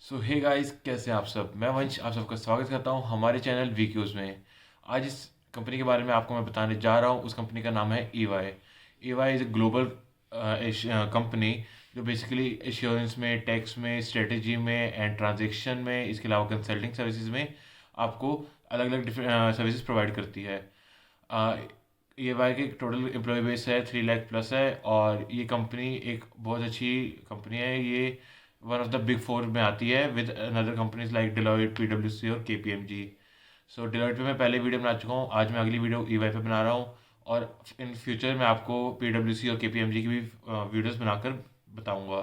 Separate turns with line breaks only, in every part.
सो hey guys, कैसे हैं आप सब। मैं वंश आप सबका स्वागत करता हूं हमारे चैनल वीक्यूज़ में। आज इस कंपनी के बारे में आपको मैं बताने जा रहा हूं। उस कंपनी का नाम है EY। EY is a global company जो बेसिकली एश्योरेंस में, टैक्स में, स्ट्रेटजी में एंड ट्रांजेक्शन में, इसके अलावा कंसल्टिंग सर्विसेज में आपको अलग अलग डिफरेंट सर्विसेज प्रोवाइड करती है। EY की टोटल एम्प्लॉय बेस है 3 लाख प्लस है, और ये कंपनी एक बहुत अच्छी कंपनी है। ये one of the big four में आती है with another companies like Deloitte, PwC और KPMG। सो डिलॉयट पे मैं पहले वीडियो बना चुका हूँ, आज मैं अगली वीडियो EY पे बना रहा हूँ। और इन फ्यूचर में आपको PwC और KPMG की भी वीडियोस बनाकर बताऊंगा।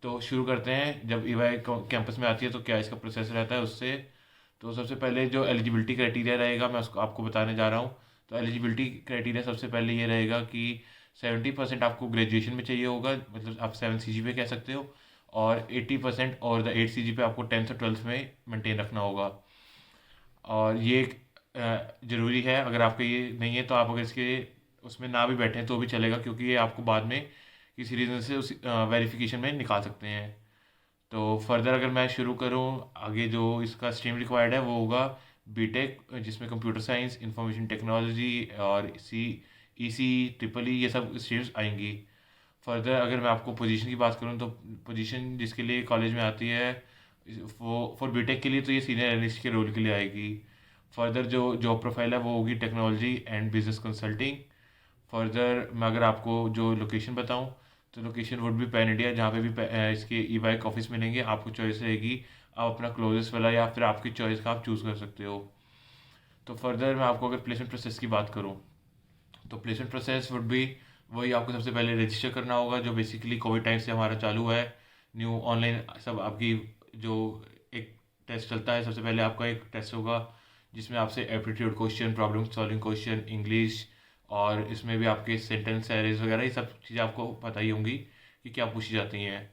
तो शुरू करते हैं। जब EY कैंपस में आती है तो क्या इसका प्रोसेस रहता है उससे। तो सबसे पहले जो एलिजिबिलिटी क्राइटेरिया रहेगा मैं उसको आपको बताने जा रहा हूँ। तो एलिजिबिलिटी क्राइटेरिया सबसे पहले ये रहेगा कि 70% आपको ग्रेजुएशन में चाहिए होगा, मतलब आप 7 CGPA कह सकते हो। और 80% और द 8 CGPA आपको 10th और 12th में मेंटेन रखना होगा। और ये ज़रूरी है। अगर आपका ये नहीं है तो आप अगर इसके उसमें ना भी बैठें तो भी चलेगा, क्योंकि ये आपको बाद में किसी रीज़न से उस वेरिफिकेशन में निकाल सकते हैं। तो फर्दर अगर मैं शुरू करूँ, आगे जो इसका स्ट्रीम रिक्वायर्ड है वो होगा बीटेक, जिसमें कंप्यूटर साइंस, इंफॉर्मेशन टेक्नोलॉजी और EC, ट्रिपल ये सब स्ट्रीम्स आएंगी। फर्दर अगर मैं आपको पोजीशन की बात करूँ तो पोजीशन जिसके लिए कॉलेज में आती है वो फॉर बीटेक के लिए तो ये सीनियर एनालिस्ट के रोल के लिए आएगी। फर्दर जो जॉब प्रोफाइल है वो होगी technology and business consulting. Further मैं अगर आपको जो लोकेशन बताऊं तो लोकेशन वुड भी पैन इंडिया, जहाँ पे भी इसके EY के ऑफिस मिलेंगे। आपको चॉइस रहेगी, आप अपना क्लोजेस्ट वाला या फिर आपकी चॉइस का आप चूज़ कर सकते हो। तो फर्दर मैं आपको अगर प्लेसमेंट प्रोसेस की बात करूँ तो प्लेसमेंट प्रोसेस वुड भी वही, आपको सबसे पहले रजिस्टर करना होगा, जो बेसिकली कोविड टाइम से हमारा चालू है। न्यू ऑनलाइन सब आपकी जो एक टेस्ट चलता है, सबसे पहले आपका एक टेस्ट होगा जिसमें आपसे aptitude question, problem solving question, English, और इसमें भी आपके सेंटेंस एरेज वगैरह ये सब चीज़ें आपको पता ही होंगी कि क्या पूछी जाती हैं।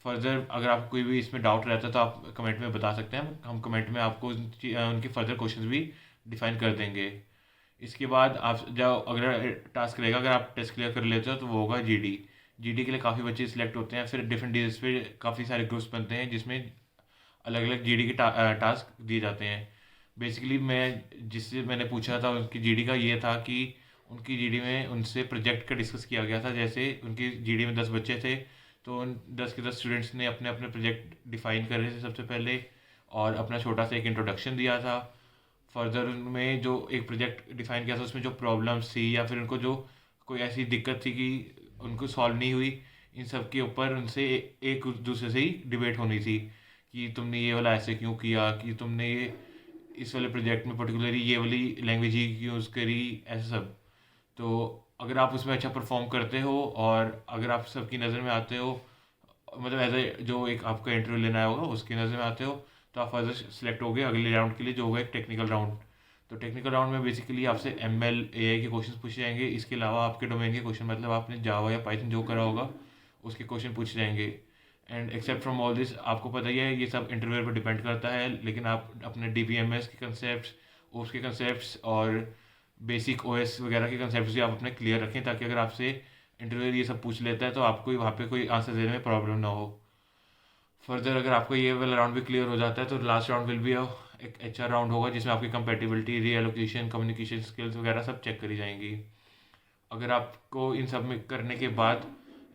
फर्दर अगर आपको कोई भी इसमें डाउट रहता है तो आप कमेंट में बता सकते हैं, हम कमेंट में आपको उनकी फर्दर क्वेश्चंस भी डिफाइन कर देंगे। इसके बाद आप जब अगर टास्क रहेगा, अगर आप टेस्ट क्लियर कर लेते हो तो वो होगा GD के लिए काफ़ी बच्चे सिलेक्ट होते हैं। फिर डिफरेंट डेज पे काफ़ी सारे ग्रुप्स बनते हैं जिसमें अलग अलग GD के टास्क दिए जाते हैं। बेसिकली मैं जिससे मैंने पूछा था उनकी GD का ये था कि उनकी GD में उनसे प्रोजेक्ट का डिस्कस किया गया था। जैसे उनकी GD में 10 बच्चे थे, तो उन 10 के 10 स्टूडेंट्स ने अपने अपने प्रोजेक्ट डिफाइन करे थे सबसे पहले, और अपना छोटा सा एक इंट्रोडक्शन दिया था। फर्दर उनमें जो एक प्रोजेक्ट डिफाइन किया था उसमें जो प्रॉब्लम्स थी या फिर उनको जो कोई ऐसी दिक्कत थी कि उनको सॉल्व नहीं हुई, इन सब के ऊपर उनसे एक दूसरे से ही डिबेट होनी थी कि तुमने ये वाला ऐसे क्यों किया, कि तुमने ये इस वाले प्रोजेक्ट में पर्टिकुलरली ये वाली लैंग्वेज ही यूज़ करी, ऐसा सब। तो अगर आप उसमें अच्छा परफॉर्म करते हो और अगर आप सबकी नज़र में आते हो, मतलब एज ए जो एक आपका इंटरव्यू लेना होगा उसकी नज़र में आते हो, तो आप फर्दर सेलेक्ट हो गए अगले राउंड के लिए, जो होगा एक टेक्निकल राउंड। तो टेक्निकल राउंड में बेसिकली आपसे ML AI के क्वेश्चन पूछे जाएंगे। इसके अलावा आपके डोमेन के क्वेश्चन, मतलब आपने जावा या पाइथन जो करा होगा उसके क्वेश्चन पूछे जाएंगे। And except from all this, आपको पता ही है ये सब इंटरव्यू पर डिपेंड करता है, लेकिन आप अपने DBMS के कंसेप्ट, OOPS के कंसेप्ट और बेसिक OS वगैरह के कंसेप्ट भी आप अपने क्लियर रखें, ताकि अगर आपसे इंटरव्यू ये सब पूछ लेता है तो आपको वहाँ पे कोई आंसर देने में प्रॉब्लम ना हो। फर्दर अगर आपको ये वाला राउंड भी क्लियर हो जाता है तो लास्ट राउंड विल बी एक HR राउंड होगा, जिसमें आपकी कंपेटिबिलिटी, रीएलोकेशन, कम्युनिकेशन स्किल्स वगैरह सब चेक करी जाएंगी। अगर आपको इन सब में करने के बाद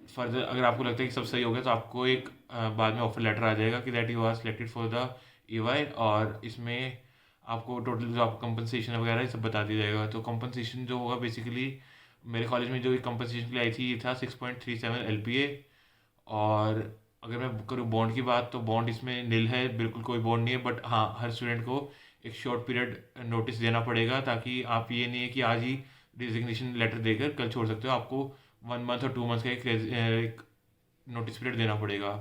फर्दर अगर आपको लगता है कि सब सही हो गया तो आपको एक बाद में ऑफर लेटर आ जाएगा कि that you are selected for the EY, और इसमें आपको टोटल जो आपको कंपनसेशन वगैरह ये सब बता दिया जाएगा। तो कंपनसेशन जो होगा बेसिकली, मेरे कॉलेज में जो कंपनसेशन के लिए आई थी ये था 6.37 LPA। और अगर मैं करूँ बॉन्ड की बात, तो बॉन्ड इसमें नील है, बिल्कुल कोई बॉन्ड नहीं है। बट हाँ, हर स्टूडेंट को एक शॉर्ट पीरियड नोटिस देना पड़ेगा, ताकि आप ये नहीं है कि आज ही रिजिग्नेशन लेटर देकर कल छोड़ सकते हो। आपको 1 मंथ और 2 मंथ का एक नोटिस पीरियड देना पड़ेगा।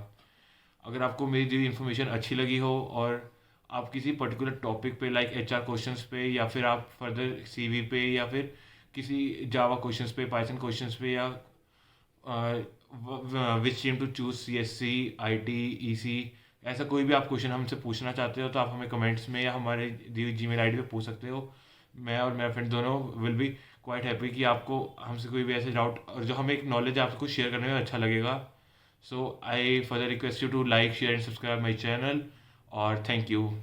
अगर आपको मेरी दी इन्फॉर्मेशन अच्छी लगी हो और आप किसी पर्टिकुलर टॉपिक पे लाइक HR क्वेश्चंस पे, या फिर आप फर्दर CV पे, या फिर किसी जावा क्वेश्चंस पे, पाइथन क्वेश्चंस पे, या which stream to choose, CSC, IT, EC, ऐसा कोई भी आप क्वेश्चन हमसे पूछना चाहते हो तो आप हमें कमेंट्स में या हमारे दी हुई Gmail ID पे पूछ सकते हो। मैं और मेरा फ्रेंड दोनों विल बी क्वाइट हैप्पी कि आपको हमसे कोई भी ऐसे डाउट और जो हमें एक नॉलेज आपको शेयर करने में अच्छा लगेगा। So I further request you to like, share and subscribe my channel, or thank you.